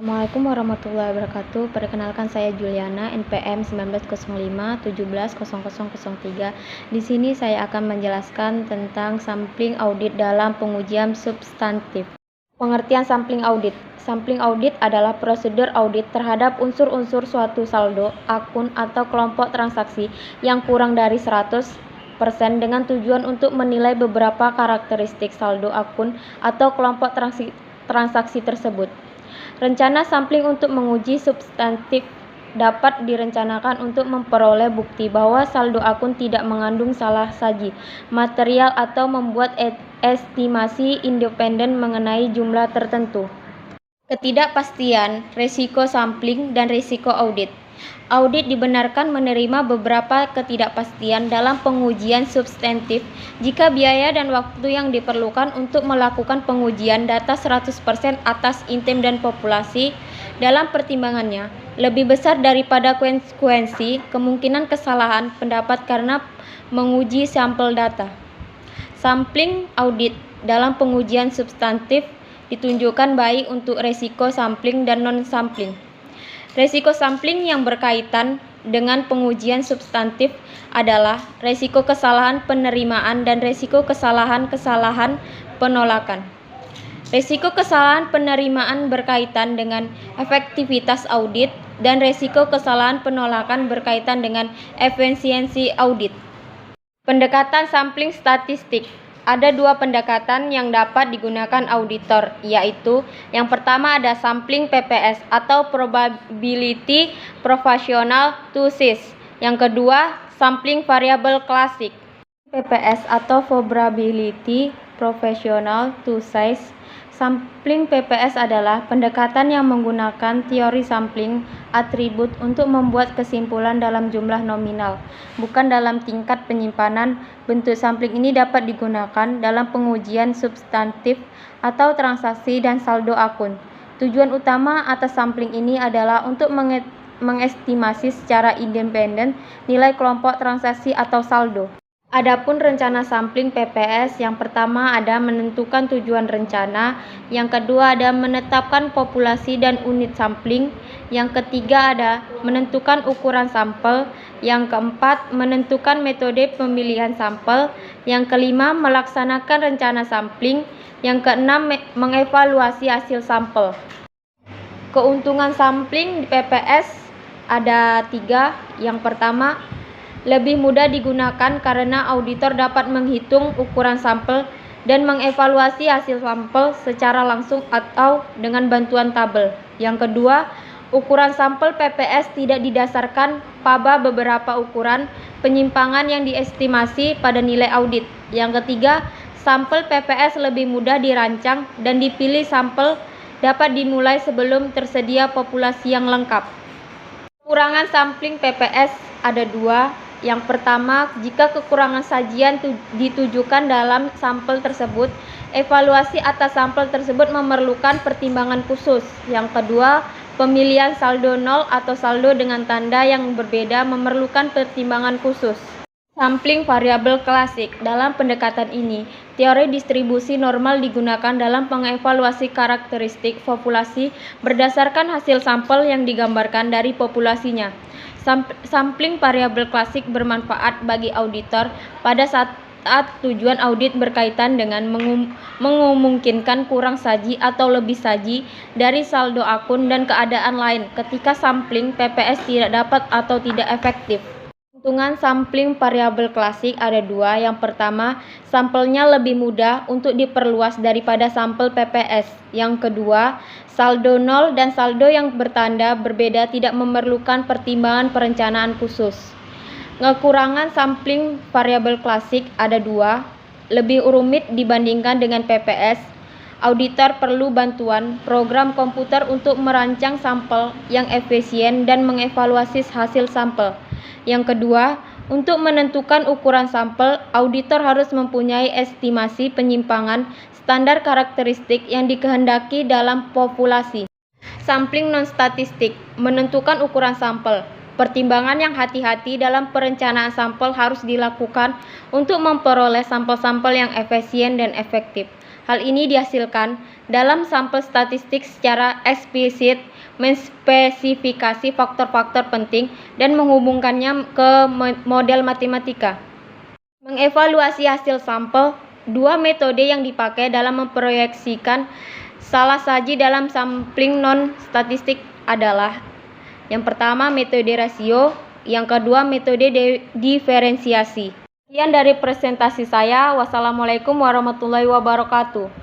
Assalamualaikum warahmatullahi wabarakatuh. Perkenalkan saya Juliana, NPM 1905 170003. Di sini saya akan menjelaskan tentang sampling audit dalam pengujian substantif. Pengertian sampling audit. Sampling audit adalah prosedur audit terhadap unsur-unsur suatu saldo, akun, atau kelompok transaksi yang kurang dari 100% dengan tujuan untuk menilai beberapa karakteristik saldo akun atau kelompok transaksi tersebut. Rencana sampling untuk menguji substantif dapat direncanakan untuk memperoleh bukti bahwa saldo akun tidak mengandung salah saji material atau membuat estimasi independen mengenai jumlah tertentu. Ketidakpastian, risiko sampling, dan risiko audit. Audit dibenarkan menerima beberapa ketidakpastian dalam pengujian substantif jika biaya dan waktu yang diperlukan untuk melakukan pengujian data 100% atas item dan populasi dalam pertimbangannya lebih besar daripada konsekuensi kemungkinan kesalahan pendapat karena menguji sampel data. Sampling audit dalam pengujian substantif ditunjukkan baik untuk risiko sampling dan non-sampling. Risiko sampling yang berkaitan dengan pengujian substantif adalah risiko kesalahan penerimaan dan risiko kesalahan penolakan. Risiko kesalahan penerimaan berkaitan dengan efektivitas audit dan risiko kesalahan penolakan berkaitan dengan efisiensi audit. Pendekatan sampling statistik. Ada dua pendekatan yang dapat digunakan auditor, yaitu yang pertama ada sampling PPS atau Probability Proportional to Size. Yang kedua, sampling variable klasik. PPS atau Probability Proportional to Size. Sampling PPS adalah pendekatan yang menggunakan teori sampling atribut untuk membuat kesimpulan dalam jumlah nominal, bukan dalam tingkat penyimpanan. Bentuk sampling ini dapat digunakan dalam pengujian substantif atau transaksi dan saldo akun. Tujuan utama atas sampling ini adalah untuk mengestimasi secara independen nilai kelompok transaksi atau saldo. Adapun rencana sampling PPS, yang pertama ada menentukan tujuan rencana, yang kedua ada menetapkan populasi dan unit sampling, yang ketiga ada menentukan ukuran sampel, yang keempat menentukan metode pemilihan sampel, yang kelima melaksanakan rencana sampling, yang keenam mengevaluasi hasil sampel. Keuntungan sampling di PPS ada 3. Yang pertama, lebih mudah digunakan karena auditor dapat menghitung ukuran sampel dan mengevaluasi hasil sampel secara langsung atau dengan bantuan tabel. Yang kedua, ukuran sampel PPS tidak didasarkan pada beberapa ukuran penyimpangan yang diestimasi pada nilai audit. Yang ketiga, sampel PPS lebih mudah dirancang dan dipilih sampel dapat dimulai sebelum tersedia populasi yang lengkap. Kekurangan sampling PPS ada 2. Yang pertama, jika kekurangan sajian ditujukan dalam sampel tersebut, evaluasi atas sampel tersebut memerlukan pertimbangan khusus. Yang kedua, pemilihan saldo nol atau saldo dengan tanda yang berbeda memerlukan pertimbangan khusus. Sampling variabel klasik. Dalam pendekatan ini, teori distribusi normal digunakan dalam mengevaluasi karakteristik populasi berdasarkan hasil sampel yang digambarkan dari populasinya. Sampling variabel klasik bermanfaat bagi auditor pada saat tujuan audit berkaitan dengan memungkinkan kurang saji atau lebih saji dari saldo akun dan keadaan lain ketika sampling PPS tidak dapat atau tidak efektif. Keuntungan sampling variabel klasik ada 2. Yang pertama, sampelnya lebih mudah untuk diperluas daripada sampel PPS. Yang kedua, saldo nol dan saldo yang bertanda berbeda tidak memerlukan pertimbangan perencanaan khusus. Kekurangan sampling variabel klasik ada 2. Lebih rumit dibandingkan dengan PPS. Auditor perlu bantuan program komputer untuk merancang sampel yang efisien dan mengevaluasi hasil sampel. Yang kedua, untuk menentukan ukuran sampel, auditor harus mempunyai estimasi penyimpangan standar karakteristik yang dikehendaki dalam populasi. Sampling non-statistik, menentukan ukuran sampel. Pertimbangan yang hati-hati dalam perencanaan sampel harus dilakukan untuk memperoleh sampel-sampel yang efisien dan efektif. Hal ini dihasilkan dalam sampel statistik secara eksplisit, menspesifikasi faktor-faktor penting, dan menghubungkannya ke model matematika. Mengevaluasi hasil sampel, dua metode yang dipakai dalam memproyeksikan salah saji dalam sampling non-statistik adalah: yang pertama metode rasio, yang kedua metode diferensiasi. Sekian dari presentasi saya. Wassalamualaikum warahmatullahi wabarakatuh.